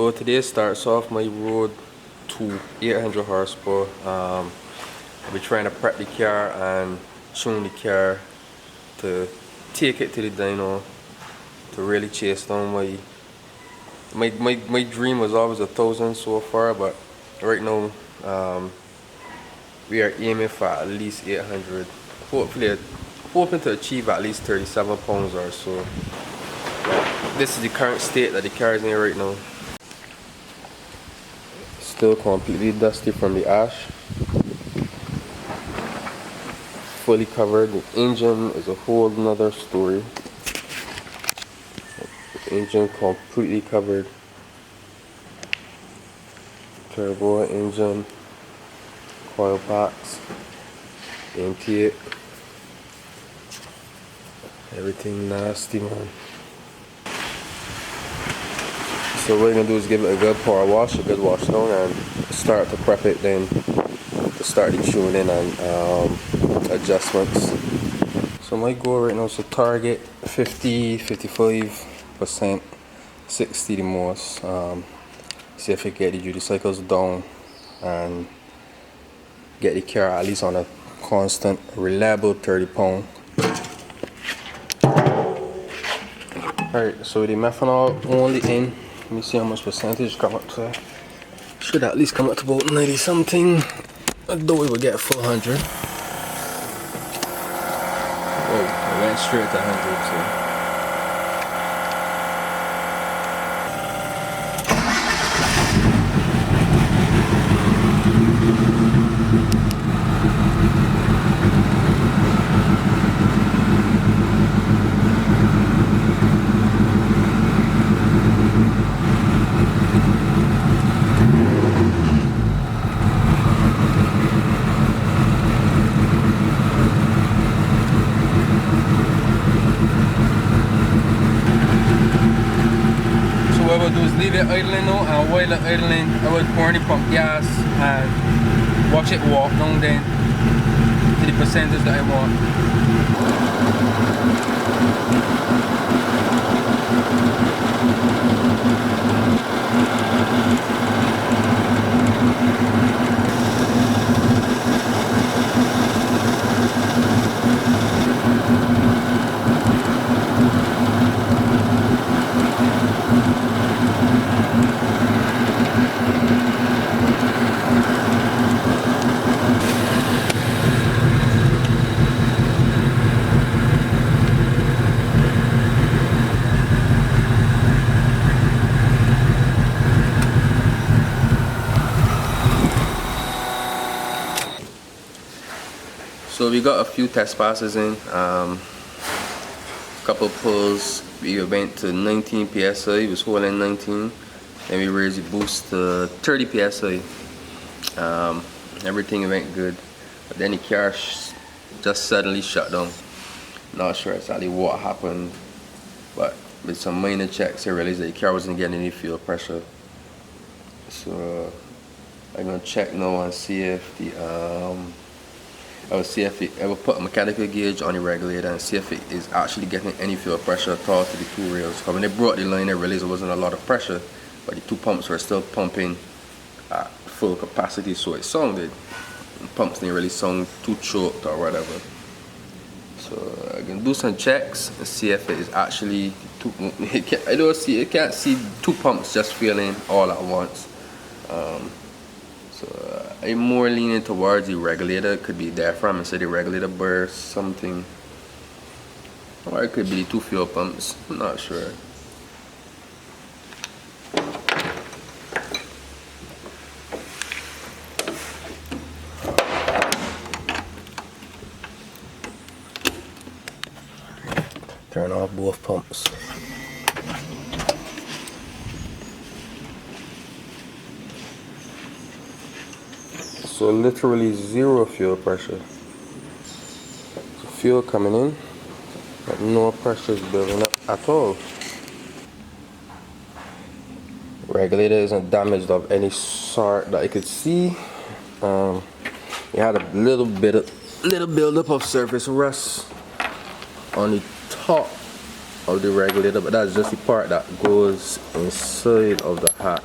So today starts off my road to 800 horsepower. I'll be trying to prep the car and tune the car to take it to the dyno to really chase down my dream was always 1,000 so far, but right now we are aiming for at least 800. Hopefully hoping to achieve at least 37 pounds or so. This is the current state that the car is in right now. Still completely dusty from the ash. Fully covered. The engine is a whole nother story. The engine completely covered. Turbo engine, coil packs, intake, everything nasty, man. So what we're gonna do is give it a good power wash, a good wash down, and start to prep it, then to start the tuning and adjustments. So my goal right now is to target 50-55%, 60 the most. See if I get the duty cycles down and get the car at least on a constant, reliable 30 pound. Alright, so the methanol only in. Let me see how much percentage come up to. Should at least come up to about 90 something. I thought we would get a full 100. Whoa, it went straight to 100. So. What I would do is leave it idling now, and while it's idling, I would pour the pump gas and watch it walk down then to the percentage that I want. So we got a few test passes in, couple pulls. We went to 19 psi, it was holding 19, then we raised the boost to 30 psi. Everything went good, but then the car just suddenly shut down. Not sure exactly what happened, but with some minor checks I realized that the car wasn't getting any fuel pressure. So I'm gonna check now and see if the I will put a mechanical gauge on the regulator and see if it is actually getting any fuel pressure at all to the two rails. Because when they brought the line, I realized there wasn't a lot of pressure, but the two pumps were still pumping at full capacity, so it sounded. The pumps didn't really sound too choked or whatever. So I can do some checks and see if it is actually I can't see two pumps just failing all at once. So I'm more leaning towards the regulator. It could be diaphragm instead of the regulator burst something, or it could be the two fuel pumps. I'm not sure. Turn off both pumps. So literally zero fuel pressure. So fuel coming in, but no pressure is building up at all. Regulator isn't damaged of any sort that I could see. It had a little buildup of surface rust on the top of the regulator, but that's just the part that goes inside of the hat.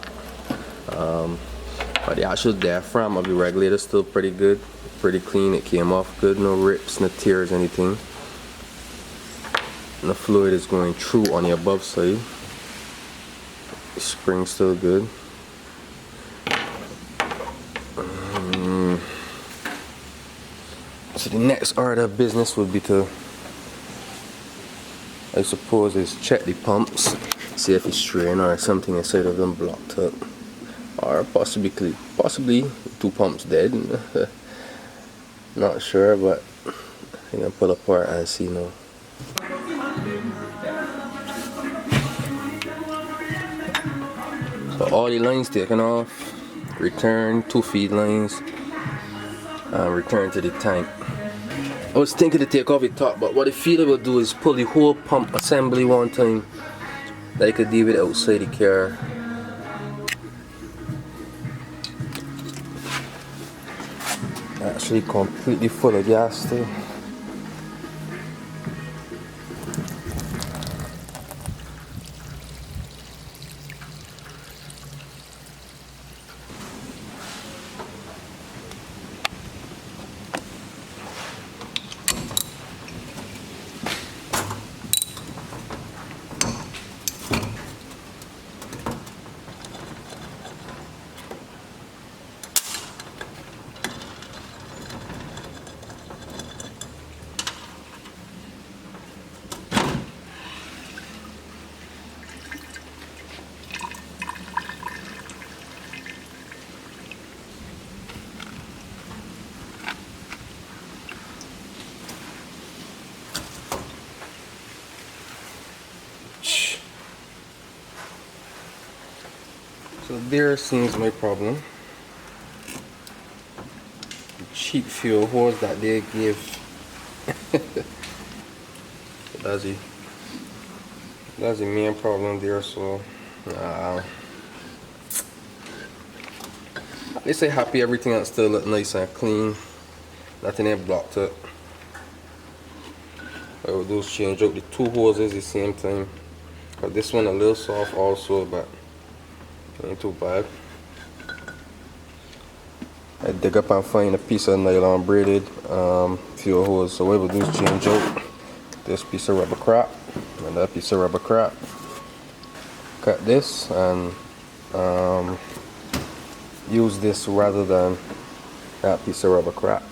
But the actual diaphragm of the regulator is still pretty good, pretty clean. It came off good, no rips, no tears, anything. And the fluid is going through on the above side. The spring's still good. So the next order of business would be to, I suppose, is check the pumps, see if it's strained or something inside of them blocked up, or possibly two pumps dead. Not sure, but I'm gonna pull apart and see now. So all the lines taken off, return 2 feed lines, and return to the tank. I was thinking to take off the top, but what the feeder will do is pull the whole pump assembly one time, that I could leave it outside the car. Actually completely full of gas still. So there seems my problem. The cheap fuel hose that they give. That's the main problem there. So at least I'm happy everything else still look nice and clean. Nothing ain't blocked up. I will do is change out the 2 hoses at the same time. But this one a little soft also, but ain't too bad. I dig up and find a piece of nylon braided fuel hose. So what we'll do is change out this piece of rubber crap and that piece of rubber crap. Cut this and use this rather than that piece of rubber crap.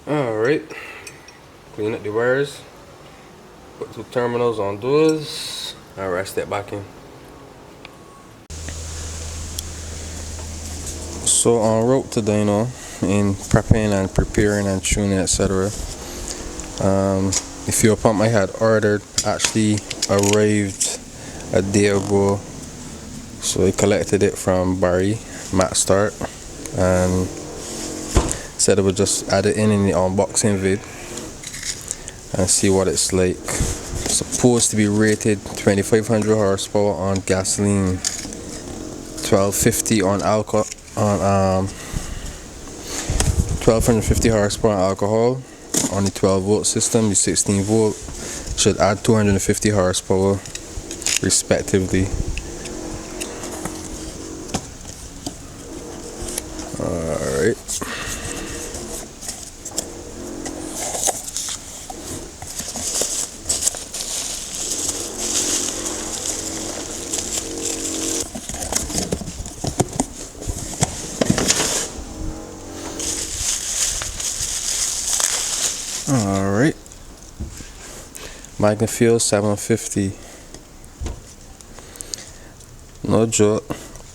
Alright, clean up the wires, put 2 terminals on those, and rest it back in. So en route to dyno, in prepping and preparing and tuning, etc. The fuel pump I had ordered actually arrived a day ago. So I collected it from Barry, Matt Start, and said I would just add it in the unboxing vid and see what it's like. Supposed to be rated 2500 horsepower on gasoline, 1250 on alcohol, on 1250 horsepower on alcohol. On the 12 volt system, the 16 volt should add 250 horsepower respectively. Alright. Alright, Magna Fuel 750, no joke,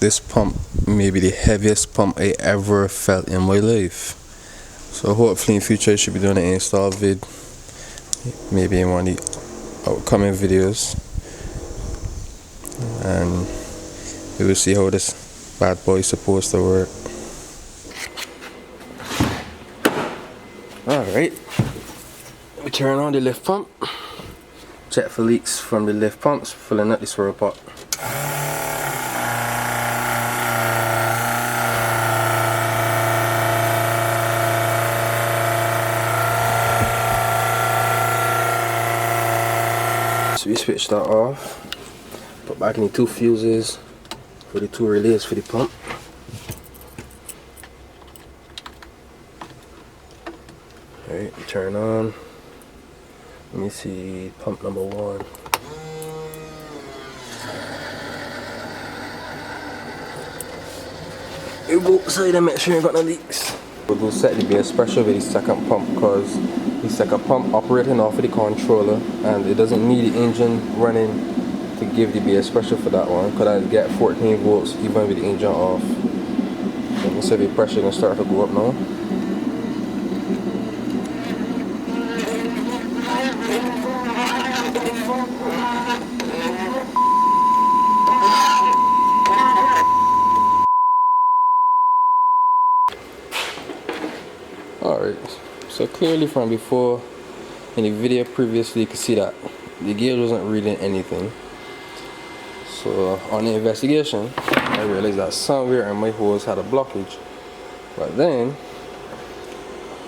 this pump may be the heaviest pump I ever felt in my life. So hopefully in future I should be doing an install vid, maybe in one of the upcoming videos, and we will see how this bad boy is supposed to work. Alright, we turn on the lift pump, check for leaks from the lift pumps, filling up the swirl pot. So we switch that off, put back in the 2 fuses for the 2 relays for the pump. Alright, turn on. Let me see pump number 1. You go outside and make sure you got no leaks. We're going to set the base pressure with the second pump, because the second pump operating off of the controller and it doesn't need the engine running to give the base pressure for that one, because I get 14 volts even with the engine off. So you can see the pressure going to start to go up now. Alright, so clearly from before in the video previously you could see that the gauge wasn't reading anything. So on the investigation I realized that somewhere in my hose had a blockage, but then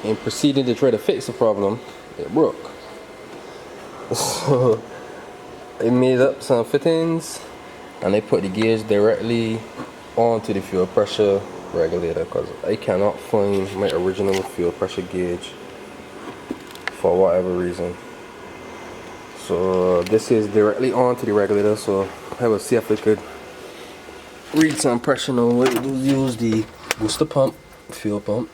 in proceeding to try to fix the problem, it broke. So I made up some fittings and I put the gauge directly onto the fuel pressure regulator, because I cannot find my original fuel pressure gauge for whatever reason. So this is directly onto the regulator, so I will see if I could read some pressure now. We'll use the booster pump, fuel pump,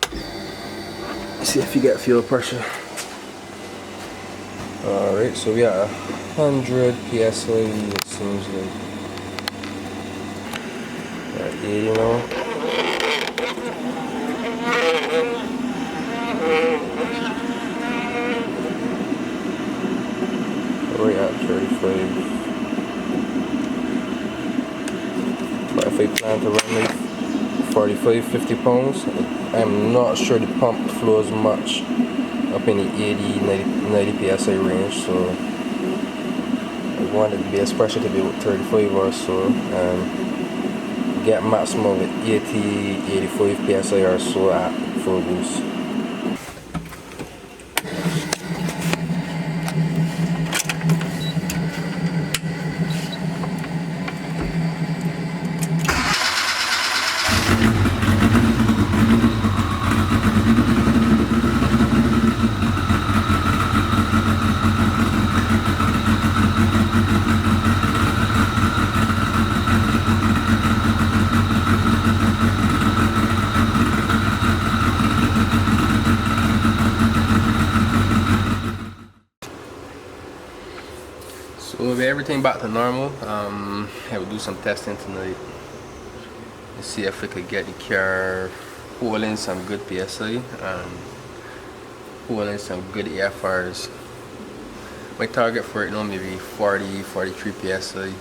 see if you get fuel pressure. Alright, so we are 100 psi, it seems like. At 80 now. Right at 35. But if I plan to run like 45, 50 pounds, I'm not sure the pump flows much up in the 80, 90 psi range, so I wanted the base pressure to be about 35 or so, and get maximum at 80, 85 psi or so at full boost. So with everything back to normal, I will do some testing tonight to see if we could get the car holding some good PSI and holding some good AFRs. My target for it now maybe 40, 43 PSI.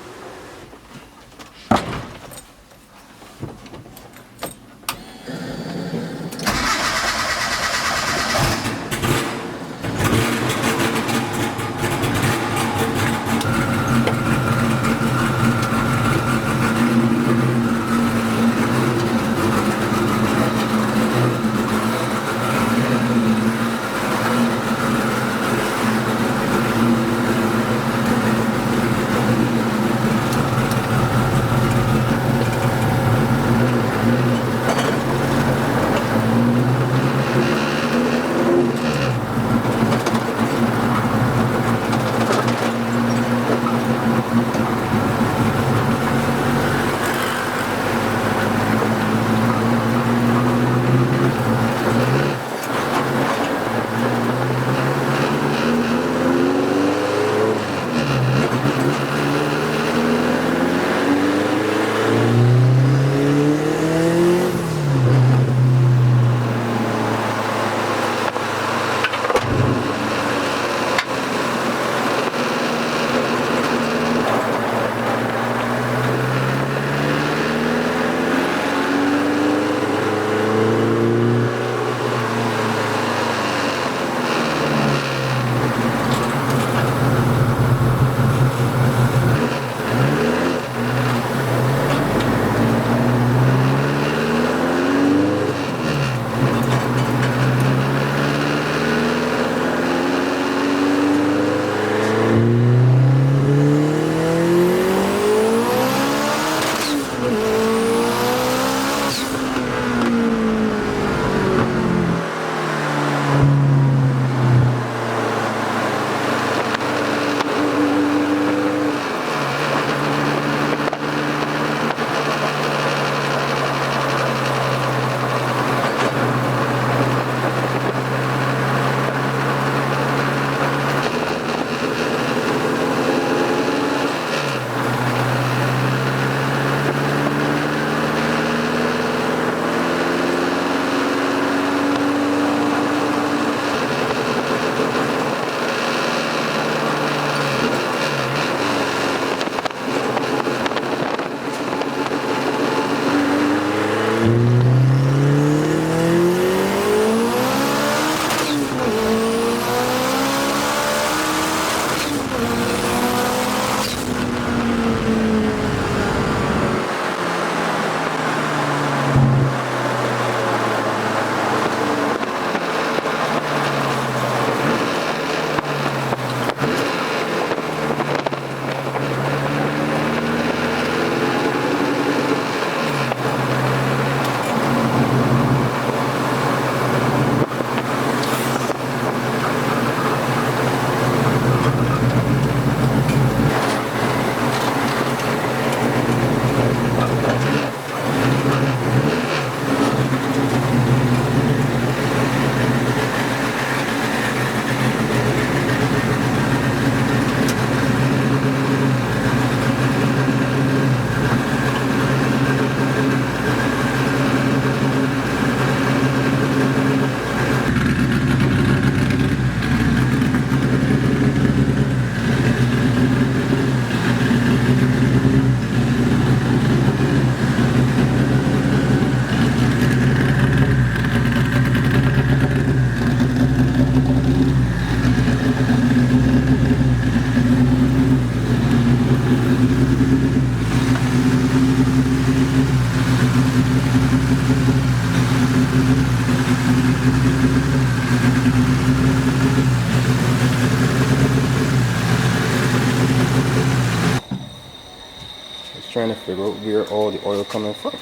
Just trying to figure out where all the oil coming from.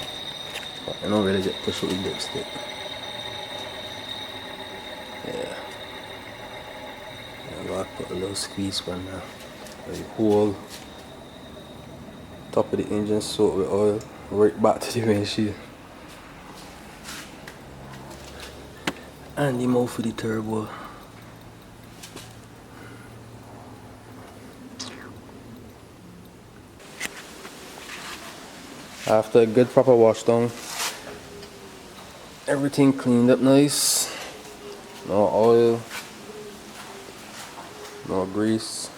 But I don't really get pushed with the dipstick. Yeah. I'm gonna put a little squeeze one now. The whole top of the engine soaked with oil, right back to the windshield. And the mouth of the turbo. After a good proper wash down, everything cleaned up nice. No oil, no grease.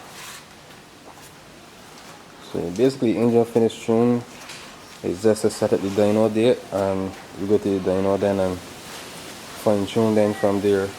So basically engine finished tuned. It's just to set up the dyno date and we go to the dyno then and fine tune then from there.